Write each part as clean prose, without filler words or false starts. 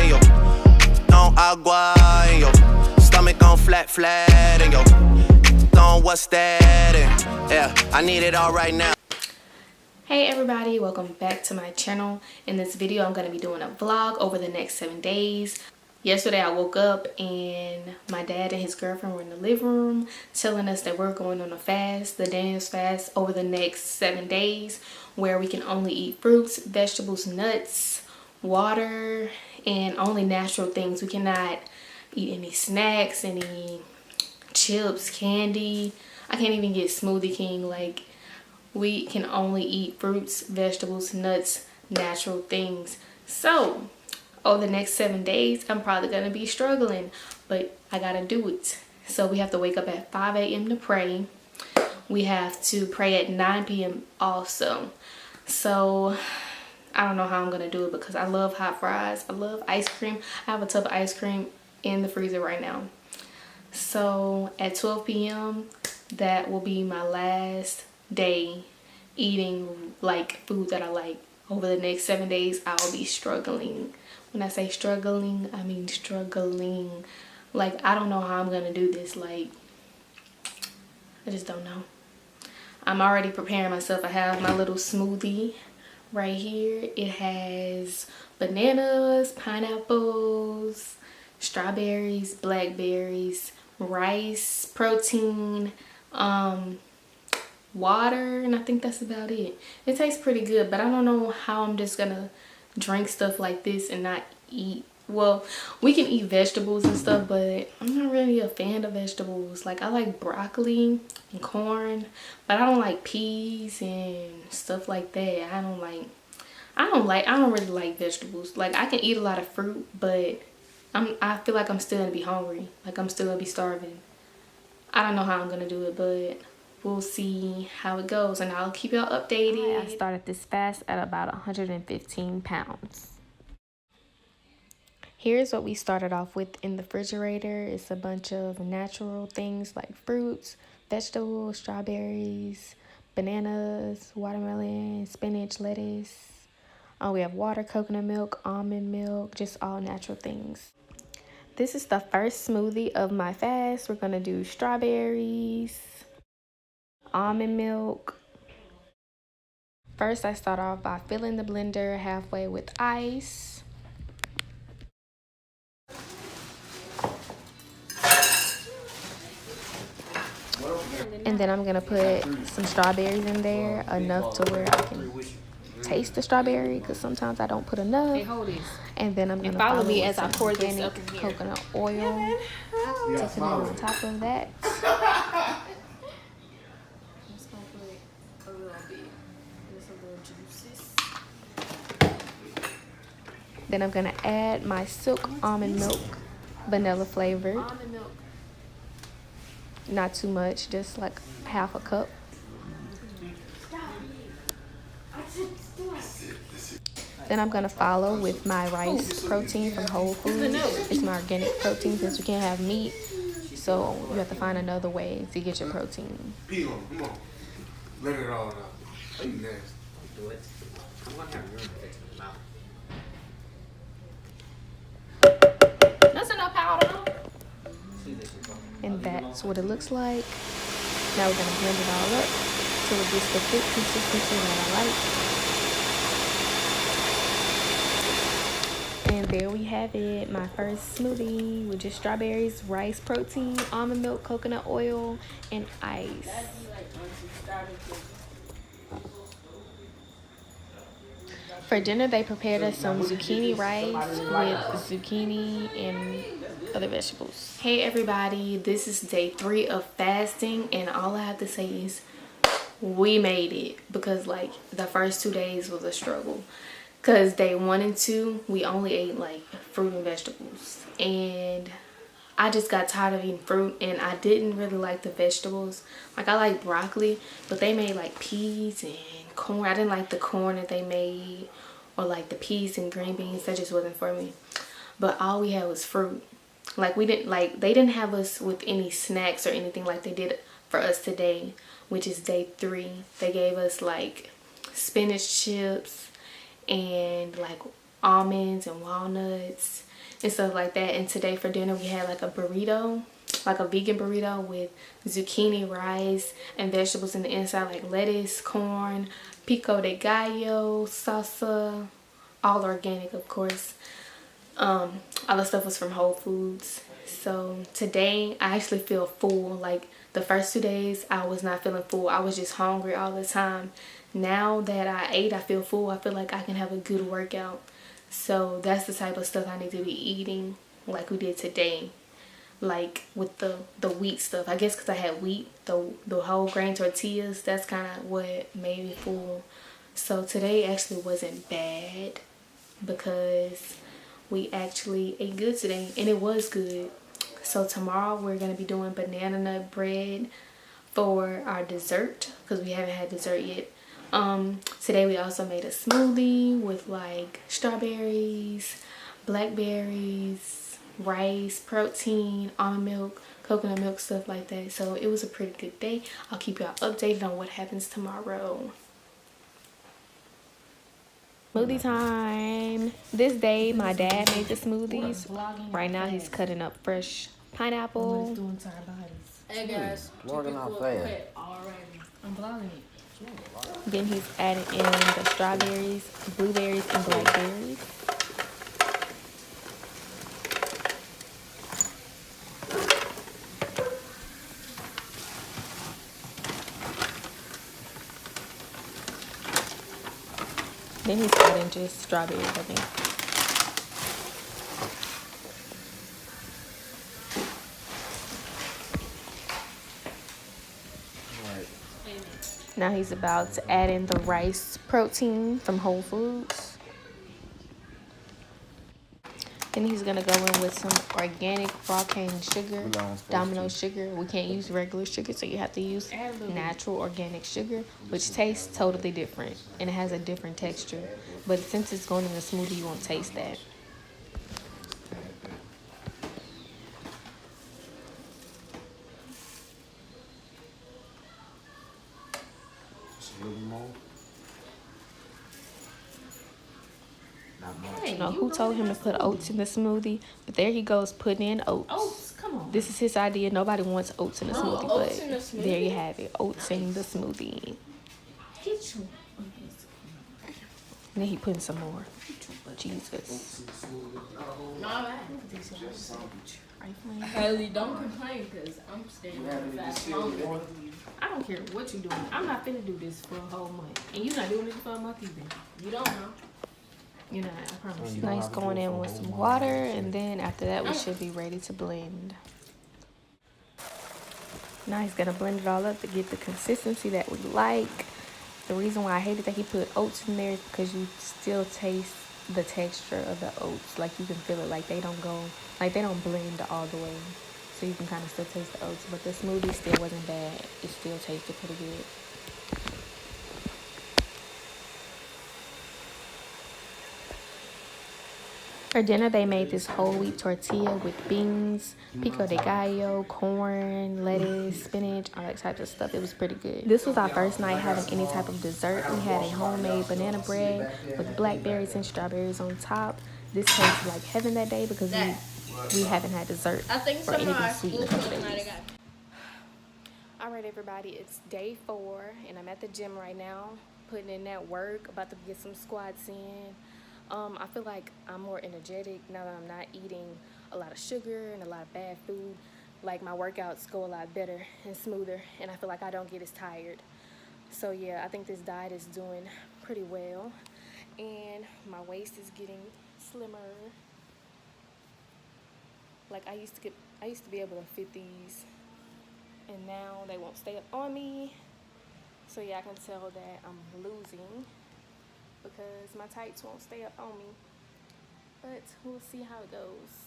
yo. On agua, yo. Stomach on flat, and yo. On what's that? And yeah, I need it all right now. Hey everybody, welcome back to my channel. In this video, I'm going to be doing a vlog over the next 7 days. Yesterday, I woke up and my dad and his girlfriend were in the living room telling us that we're going on a fast, the Daniel's fast, over the next 7 days, where we can only eat fruits, vegetables, nuts, water, and only natural things. We cannot eat any snacks, any chips, candy. I can't even get Smoothie King. Like, we can only eat fruits, vegetables, nuts, natural things. So over the next 7 days, I'm probably going to be struggling, but I got to do it. So we have to wake up at 5 a.m. to pray. We have to pray at 9 p.m. also. So I don't know how I'm going to do it because I love hot fries. I love ice cream. I have a tub of ice cream in the freezer right now. So at 12 p.m., that will be my last day eating like food that I like. Over the next 7 days, I'll be struggling. When I say struggling, I mean struggling. Like, I don't know how I'm gonna do this. Like, I just don't know. I'm already preparing myself. I have my little smoothie right here. It has bananas, pineapples, strawberries, blackberries, rice, protein, water, and I think that's about it. It tastes pretty good, but I don't know how I'm just gonna drink stuff like this and not eat. Well, we can eat vegetables and stuff, but I'm not really a fan of vegetables. Like, I like broccoli and corn, but I don't like peas and stuff like that. I don't really like vegetables. Like, I can eat a lot of fruit, but I feel like I'm still gonna be hungry. Like, I'm still gonna be starving. I don't know how I'm gonna do it, but we'll see how it goes, and I'll keep y'all updated. I started this fast at about 115 pounds. Here's what we started off with in the refrigerator. It's a bunch of natural things like fruits, vegetables, strawberries, bananas, watermelon, spinach, lettuce. We have water, coconut milk, almond milk, just all natural things. This is the first smoothie of my fast. We're gonna do strawberries, almond milk. First, I start off by filling the blender halfway with ice. And then I'm gonna put some strawberries in there, enough to where I can taste the strawberry, because sometimes I don't put enough. And then I'm gonna follow me as I pour this up in here. Coconut oil, taking it on top of that. Then I'm gonna add my silk almond milk, vanilla flavored. Not too much, just like half a cup. Then I'm gonna follow with my rice protein from Whole Foods. It's my organic protein since you can't have meat, so you have to find another way to get your protein. Come on. Let it all out. Are you nasty? Do it. I'm gonna have your infection in the mouth. That's enough powder. And that's what it looks like. Now we're gonna blend it all up till it gets the thick consistency that I like. And there we have it, my first smoothie with just strawberries, rice protein, almond milk, coconut oil, and ice. For dinner, they prepared us some zucchini rice with zucchini and other vegetables. Hey everybody, this is day 3 of fasting, and all I have to say is we made it, because like the first 2 days was a struggle. Because day 1 and 2, we only ate like fruit and vegetables. And I just got tired of eating fruit, and I didn't really like the vegetables. Like, I like broccoli, but they made like peas and corn. I didn't like the corn that they made, or like the peas and green beans. That just wasn't for me. But all we had was fruit. Like, they didn't have us with any snacks or anything like they did for us today, which is day 3. They gave us like spinach chips and like almonds and walnuts and stuff like that. And today for dinner we had like a burrito, like a vegan burrito with zucchini, rice, and vegetables in the inside, like lettuce, corn, pico de gallo, salsa, all organic of course. All the stuff was from Whole Foods. So today I actually feel full. Like the first 2 days I was not feeling full. I was just hungry all the time. Now that I ate, I feel full. I feel like I can have a good workout. So that's the type of stuff I need to be eating like we did today. Like with the wheat stuff. I guess because I had wheat, the whole grain tortillas, that's kind of what made me full. So today actually wasn't bad because we actually ate good today and it was good. So tomorrow we're going to be doing banana nut bread for our dessert because we haven't had dessert yet. Today we also made a smoothie with like strawberries, blackberries, rice, protein, almond milk, coconut milk, stuff like that. So it was a pretty good day. I'll keep y'all updated on what happens tomorrow. Smoothie time. This day my dad made the smoothies. Right now he's cutting up fresh pineapple. Hey guys, Vlogging out fast. I'm vlogging it. Then he's adding in the strawberries, blueberries, and blackberries. Then he's adding just strawberries, I think. Now he's about to add in the rice protein from Whole Foods. Then he's gonna go in with some organic raw cane sugar, Domino sugar. We can't use regular sugar, so you have to use natural organic sugar, which tastes totally different and it has a different texture. But since it's going in the smoothie, you won't taste that. I don't know who told him to put oats in the smoothie, but there he goes putting in oats. Oats, come on. This is his idea. Nobody wants oats in the smoothie, oats but in the smoothie? there you have it. Oats in the smoothie. Get you. And then he putting some more. Jesus. Haley, don't complain because I'm staying fast longer. I don't care what you're doing. I'm not finna do this for a whole month. And you're not doing it for a month either. You don't know. You're not, I promise you. Now he's going in with some water, and then after that we should be ready to blend. Now he's gonna blend it all up to get the consistency that we like. The reason why I hated that he put oats in there is because you still taste the texture of the oats. Like you can feel it, like they don't blend all the way. So you can kind of still taste the oats, but the smoothie still wasn't bad. It still tasted pretty good. For dinner, they made this whole wheat tortilla with beans, pico de gallo, corn, lettuce, spinach, all that type of stuff. It was pretty good. This was our first night having any type of dessert. We had a homemade banana bread with blackberries and strawberries on top. This tasted like heaven that day because we haven't had dessert or anything sweet in a couple days. Alright everybody, it's day 4 and I'm at the gym right now, putting in that work, about to get some squats in. I feel like I'm more energetic now that I'm not eating a lot of sugar and a lot of bad food. Like my workouts go a lot better and smoother, and I feel like I don't get as tired. So yeah, I think this diet is doing pretty well, and my waist is getting slimmer. Like I used to be able to fit these, and now they won't stay up on me. So yeah, I can tell that I'm losing because my tights won't stay up on me, but we'll see how it goes.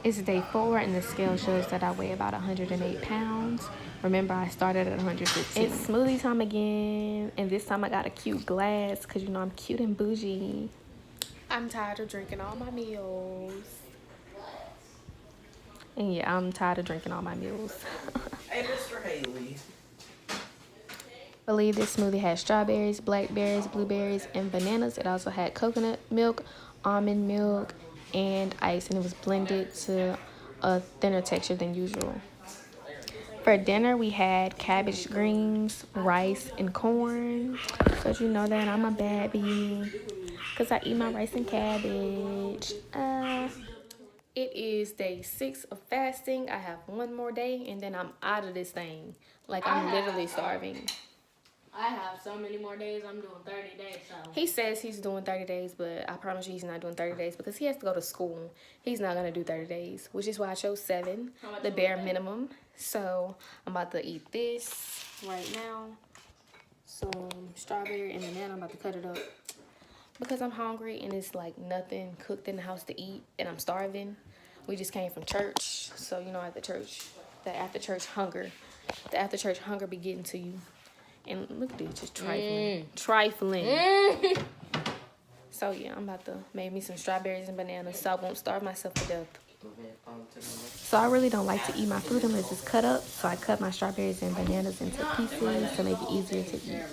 It's day 4 and the scale shows that I weigh about 108 pounds. Remember, I started at 115. It's smoothie time again, and this time I got a cute glass because you know I'm cute and bougie. I'm tired of drinking all my meals. And yeah, I'm tired of drinking all my meals. Hey, Mr. Haley. I believe this smoothie had strawberries, blackberries, blueberries, and bananas. It also had coconut milk, almond milk, and ice, and it was blended to a thinner texture than usual. For dinner, we had cabbage greens, rice, and corn. Because you know that I'm a bad bee. Because I eat my rice and cabbage. It is day 6 of fasting. I have one more day, and then I'm out of this thing. Like, I'm literally starving. I have so many more days. I'm doing 30 days, so. He says he's doing 30 days, but I promise you he's not doing 30 days because he has to go to school. He's not going to do 30 days, which is why I chose 7, the bare minimum. So I'm about to eat this right now. Some strawberry and banana. I'm about to cut it up because I'm hungry and it's like nothing cooked in the house to eat and I'm starving. We just came from church. So, you know, at the church, the after church hunger be getting to you. And look at this, just trifling. Trifling. So yeah, I'm about to make me some strawberries and bananas so I won't starve myself to death. So I really don't like to eat my fruit unless it's cut up. So I cut my strawberries and bananas into pieces to make it easier to eat.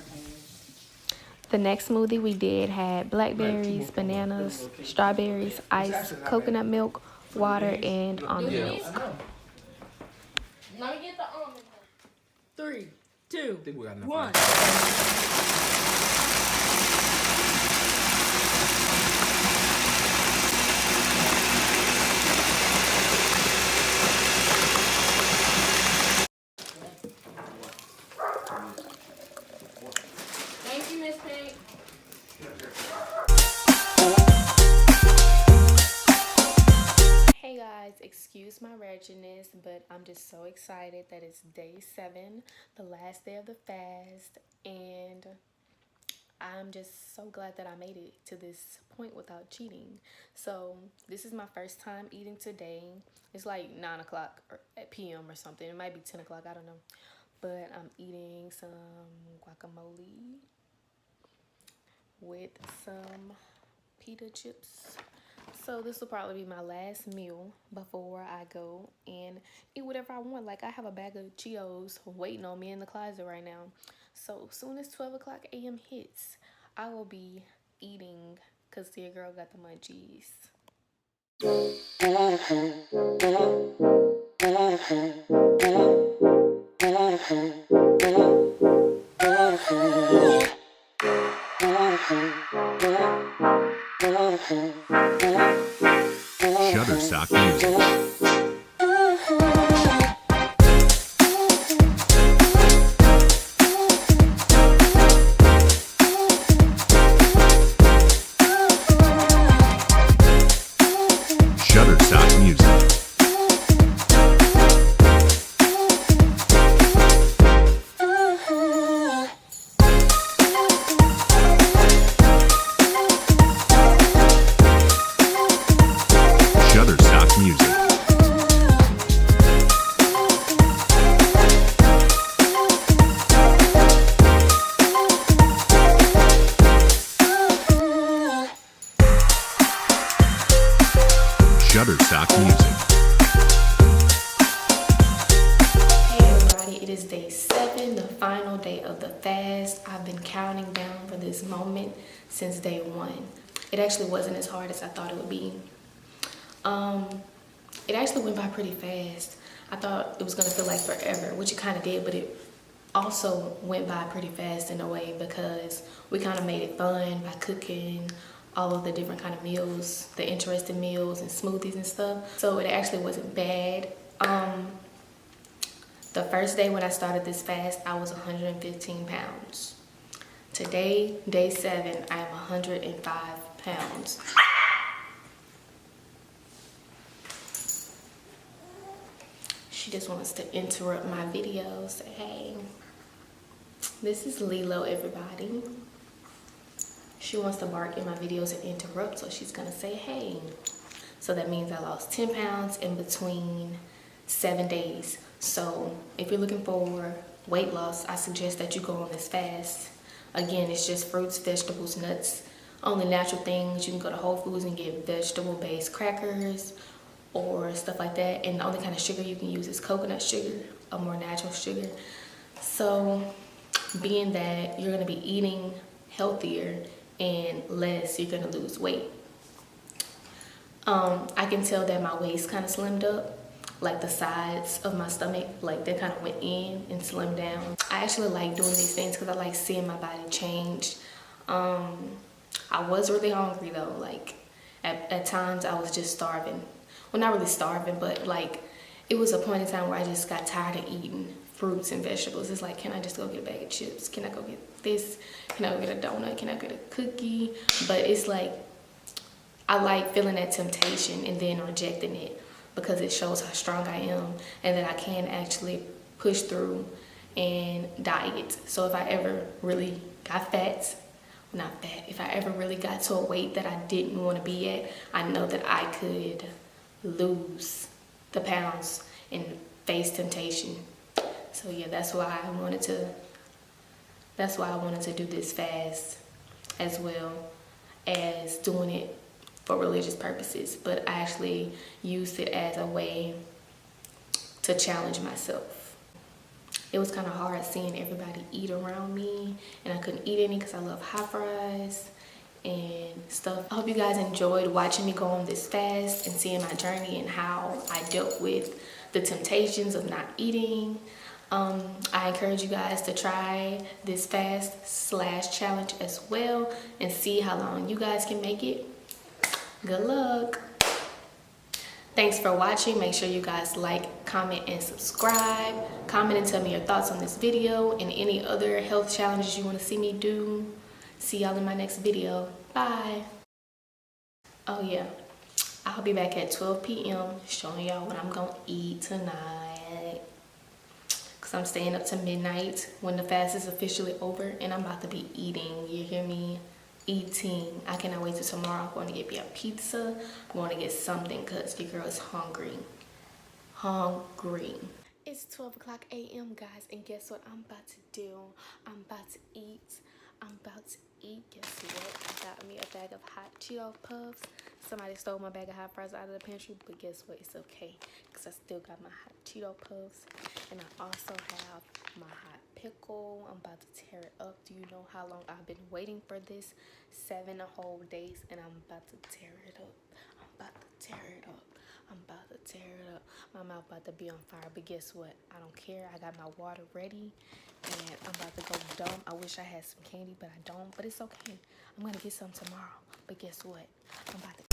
The next smoothie we did had blackberries, bananas, strawberries, ice, coconut milk, water, and almond milk. Let me get the almond milk. 3, 2, I think we got enough 1. Thank you, Miss Pink. Hey guys, excuse my wretchedness, but I'm just so excited that it's day 7, the last day of the fast, and I'm just so glad that I made it to this point without cheating. So this is my first time eating today. It's like 9 o'clock at p.m. or something. It might be 10 o'clock, I don't know. But I'm eating some guacamole with some pita chips. So this will probably be my last meal before I go and eat whatever I want. Like, I have a bag of Cheetos waiting on me in the closet right now. So as soon as 12 o'clock a.m. hits, I will be eating because your girl got the munchies. Shutterstock Music. Shutterstock Music. Shutterstock Music. Shutterstock Music. Hey everybody, it is day 7, the final day of the fast. I've been counting down for this moment since day 1. It actually wasn't as hard as I thought it would be. It actually went by pretty fast. I thought it was gonna feel like forever, which it kind of did, but it also went by pretty fast in a way because we kind of made it fun by cooking all of the different kind of meals, the interesting meals and smoothies and stuff. So it actually wasn't bad. The first day when I started this fast, I was 115 pounds. Today, day 7, I am 105 pounds. She just wants to interrupt my video. Say, hey, this is Lilo, everybody. She wants to bark in my videos and interrupt, so she's gonna say, hey. So that means I lost 10 pounds in between 7 days. So if you're looking for weight loss, I suggest that you go on this fast. Again, it's just fruits, vegetables, nuts, only natural things. You can go to Whole Foods and get vegetable-based crackers or stuff like that. And the only kind of sugar you can use is coconut sugar, a more natural sugar. So being that you're gonna be eating healthier and less, you're gonna lose weight. I can tell that my waist kind of slimmed up, like the sides of my stomach, like they kind of went in and slimmed down. I actually like doing these things because I like seeing my body change. I was really hungry though, like at times I was just starving. Well, not really starving, but like it was a point in time where I just got tired of eating fruits and vegetables. It's like, can I just go get a bag of chips? Can I go get this? Can I go get a donut? Can I get a cookie? But it's like, I like feeling that temptation and then rejecting it because it shows how strong I am and that I can actually push through and diet. So if I ever really got fat, not fat, if I ever really got to a weight that I didn't want to be at, I know that I could lose the pounds and face temptation. So yeah, that's why I wanted to do this fast, as well as doing it for religious purposes. But I actually used it as a way to challenge myself. It was kind of hard seeing everybody eat around me, and I couldn't eat any because I love hot fries and stuff. I hope you guys enjoyed watching me go on this fast and seeing my journey and how I dealt with the temptations of not eating. I encourage you guys to try this fast/challenge as well and see how long you guys can make it. Good luck. Thanks for watching. Make sure you guys like, comment, and subscribe. Comment and tell me your thoughts on this video and any other health challenges you want to see me do. See y'all in my next video. Bye. Oh yeah, I'll be back at 12 p.m. showing y'all what I'm gonna eat tonight. Cause I'm staying up to midnight when the fast is officially over, and I'm about to be eating. You hear me? Eating. I cannot wait till tomorrow. I'm going to get me a pizza. I'm going to get something because your girl is hungry. It's 12 o'clock a.m. guys, and guess what I'm about to do? I'm about to eat. Guess what? I got me a bag of hot Cheeto Puffs. Somebody stole my bag of hot fries out of the pantry, but guess what? It's okay because I still got my hot Cheeto Puffs, and I also have my hot pickle. I'm about to tear it up. Do you know how long I've been waiting for this? 7 whole days, and I'm about to tear it up. My mouth about to be on fire, but guess what? I don't care. I got my water ready, and I'm about to go dumb. I wish I had some candy, but I don't, but it's okay. I'm gonna get some tomorrow, but guess what? I'm about to